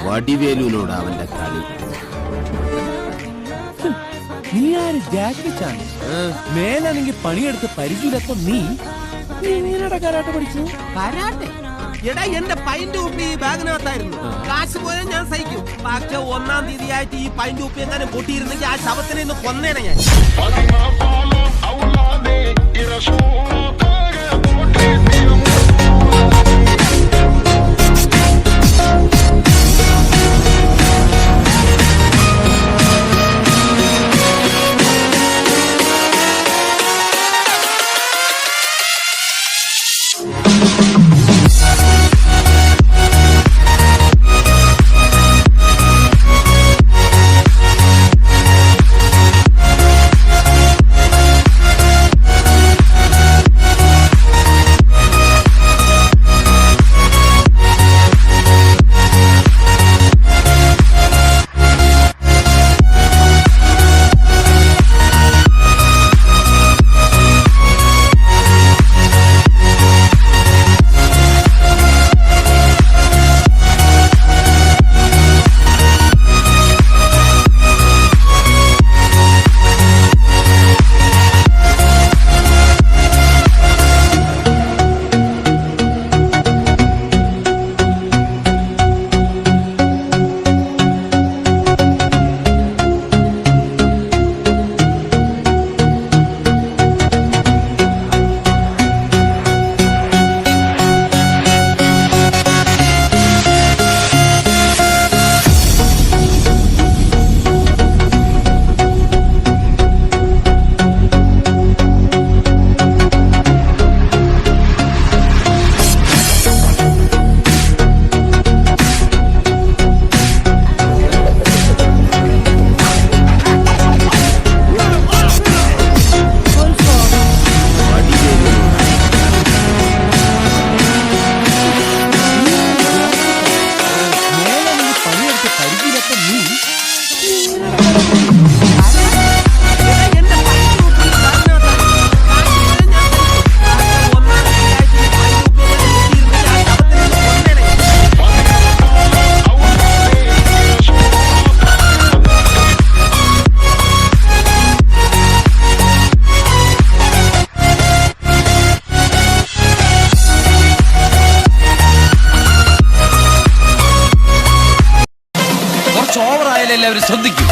വടിവേലൂലോട് അവന്റെ കളി. നീ ആര് ജാക്കിച്ചാണ്? മേലാണെങ്കിൽ പണിയെടുത്ത് പരിചയമില്ലാത്ത നീ എങ്ങനെയാ കരാട്ടെ പഠിച്ചു? കരാട്ടെ എടാ, എന്റെ പൈന്റ് കുപ്പി ഈ ബാഗിനകത്തായിരുന്നു. കാശ് പോയാൽ ഞാൻ സഹിക്കും. പക്ഷെ 1-ാം തീയതി ആയിട്ട് ഈ പൈന്റ് കുപ്പി എങ്ങാനും പൊട്ടിയിരുന്നെങ്കിൽ ആ ശവത്തിനെ ഒന്ന് കൊന്നേനെ ഞാൻ. എല്ലാവരും ശ്രദ്ധിക്കും.